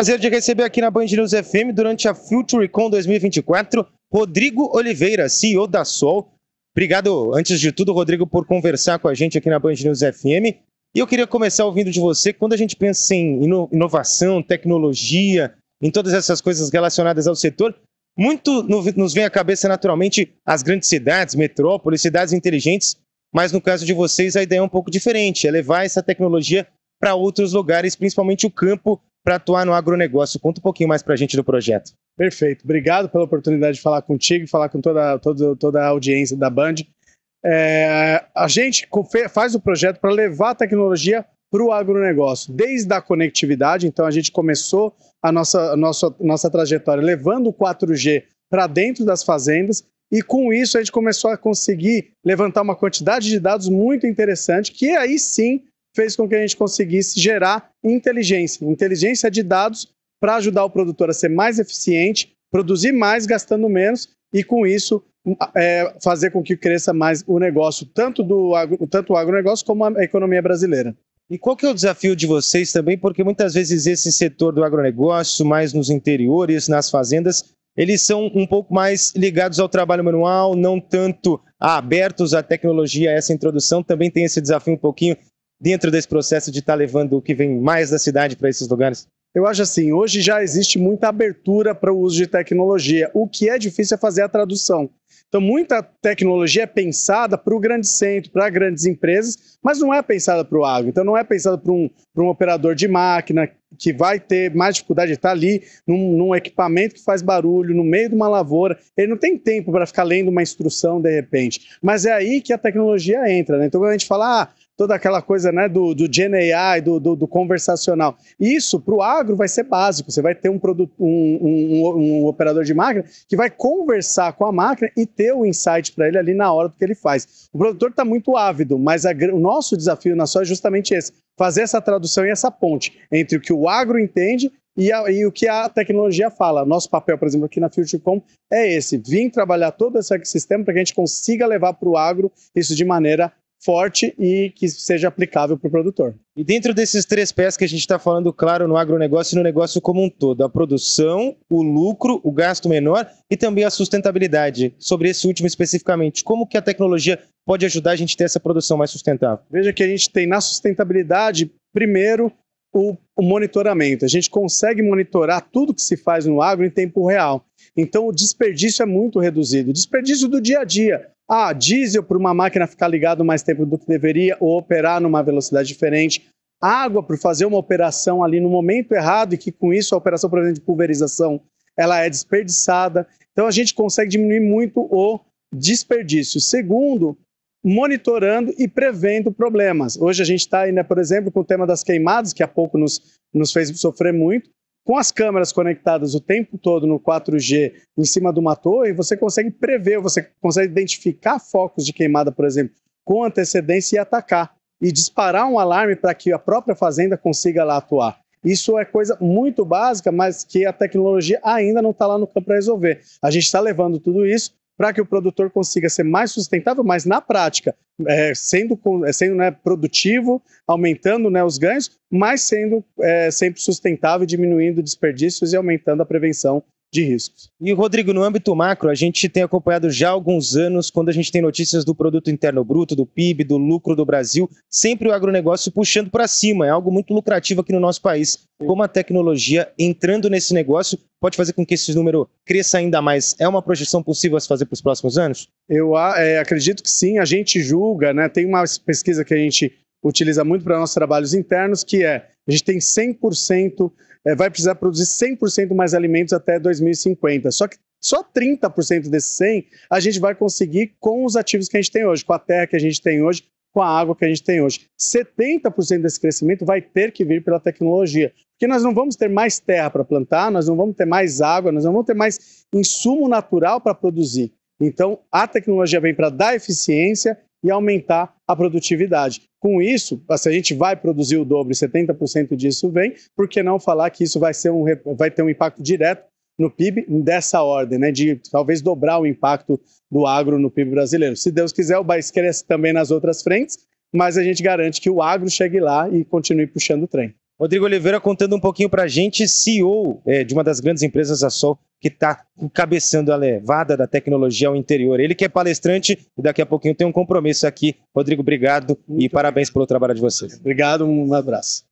Prazer de receber aqui na Band News FM durante a FutureCon 2024, Rodrigo Oliveira, CEO da Sol. Obrigado, antes de tudo, Rodrigo, por conversar com a gente aqui na Band News FM. E eu queria começar ouvindo de você, quando a gente pensa em inovação, tecnologia, em todas essas coisas relacionadas ao setor, muito nos vem à cabeça naturalmente as grandes cidades, metrópoles, cidades inteligentes, mas no caso de vocês a ideia é um pouco diferente, é levar essa tecnologia para outros lugares, principalmente o campo, para atuar no agronegócio. Conta um pouquinho mais para a gente do projeto. Perfeito, obrigado pela oportunidade de falar contigo e falar com toda a audiência da Band. A gente faz o projeto para levar a tecnologia para o agronegócio, desde a conectividade. Então a gente começou a nossa trajetória levando o 4G para dentro das fazendas, e com isso a gente começou a conseguir levantar uma quantidade de dados muito interessante, que aí sim fez com que a gente conseguisse gerar inteligência de dados para ajudar o produtor a ser mais eficiente, produzir mais gastando menos, e com isso fazer com que cresça mais o negócio, tanto o agronegócio como a economia brasileira. E qual que é o desafio de vocês também? Porque muitas vezes esse setor do agronegócio, mais nos interiores, nas fazendas, eles são um pouco mais ligados ao trabalho manual, não tanto abertos à tecnologia, a essa introdução. Também tem esse desafio um pouquinho dentro desse processo de estar levando o que vem mais da cidade para esses lugares? Eu acho assim, hoje já existe muita abertura para o uso de tecnologia. O que é difícil é fazer a tradução. Então, muita tecnologia é pensada para o grande centro, para grandes empresas, mas não é pensada para o agro. Então, não é pensada para um operador de máquina que vai ter mais dificuldade de estar ali num equipamento que faz barulho, no meio de uma lavoura. Ele não tem tempo para ficar lendo uma instrução de repente. Mas é aí que a tecnologia entra, né? Então, quando a gente fala, toda aquela coisa, né, do Gen AI, do conversacional. Isso, para o agro, vai ser básico. Você vai ter um operador de máquina que vai conversar com a máquina e ter o insight para ele ali na hora do que ele faz. O produtor está muito ávido, mas o nosso desafio na Sol é justamente esse, fazer essa tradução e essa ponte entre o que o agro entende e o que a tecnologia fala. Nosso papel, por exemplo, aqui na FutureCom é esse, vir trabalhar todo esse ecossistema para que a gente consiga levar para o agro isso de maneira forte e que seja aplicável para o produtor. E dentro desses três pés que a gente está falando, claro, no agronegócio e no negócio como um todo, a produção, o lucro, o gasto menor e também a sustentabilidade. Sobre esse último especificamente, como que a tecnologia pode ajudar a gente a ter essa produção mais sustentável? Veja que a gente tem na sustentabilidade, primeiro, o monitoramento. A gente consegue monitorar tudo que se faz no agro em tempo real. Então o desperdício é muito reduzido. O desperdício do dia a dia. Diesel para uma máquina ficar ligado mais tempo do que deveria ou operar numa velocidade diferente. Água para fazer uma operação ali no momento errado e que com isso a operação, por exemplo, de pulverização, ela é desperdiçada. Então a gente consegue diminuir muito o desperdício. Segundo, monitorando e prevendo problemas. Hoje a gente está aí, né, por exemplo, com o tema das queimadas, que há pouco nos fez sofrer muito. Com as câmeras conectadas o tempo todo no 4G em cima de uma torre, você consegue prever, você consegue identificar focos de queimada, por exemplo, com antecedência e atacar. E disparar um alarme para que a própria fazenda consiga lá atuar. Isso é coisa muito básica, mas que a tecnologia ainda não está lá no campo para resolver. A gente está levando tudo isso para que o produtor consiga ser mais sustentável, mas na prática, sendo né, produtivo, aumentando, né, os ganhos, mas sendo sempre sustentável, diminuindo desperdícios e aumentando a prevenção de riscos. E, Rodrigo, no âmbito macro, a gente tem acompanhado já há alguns anos, quando a gente tem notícias do produto interno bruto, do PIB, do lucro do Brasil, sempre o agronegócio puxando para cima, é algo muito lucrativo aqui no nosso país. Como a tecnologia entrando nesse negócio pode fazer com que esse número cresça ainda mais? É uma projeção possível a se fazer para os próximos anos? Eu acredito que sim, a gente julga, né? Tem uma pesquisa que a gente utiliza muito para nossos trabalhos internos, que a gente tem 100%, vai precisar produzir 100% mais alimentos até 2050. Só que só 30% desses 100 a gente vai conseguir com os ativos que a gente tem hoje, com a terra que a gente tem hoje, com a água que a gente tem hoje. 70% desse crescimento vai ter que vir pela tecnologia, porque nós não vamos ter mais terra para plantar, nós não vamos ter mais água, nós não vamos ter mais insumo natural para produzir. Então, a tecnologia vem para dar eficiência e aumentar a produtividade. Com isso, se a gente vai produzir o dobro e 70% disso vem, por que não falar que isso vai ter um impacto direto no PIB dessa ordem, né, de talvez dobrar o impacto do agro no PIB brasileiro. Se Deus quiser, o país cresce também nas outras frentes, mas a gente garante que o agro chegue lá e continue puxando o trem. Rodrigo Oliveira contando um pouquinho para a gente, CEO de uma das grandes empresas, a Sol, que está encabeçando a levada da tecnologia ao interior. Ele que é palestrante e daqui a pouquinho tem um compromisso aqui. Rodrigo, obrigado e parabéns pelo trabalho de vocês. Obrigado, um abraço.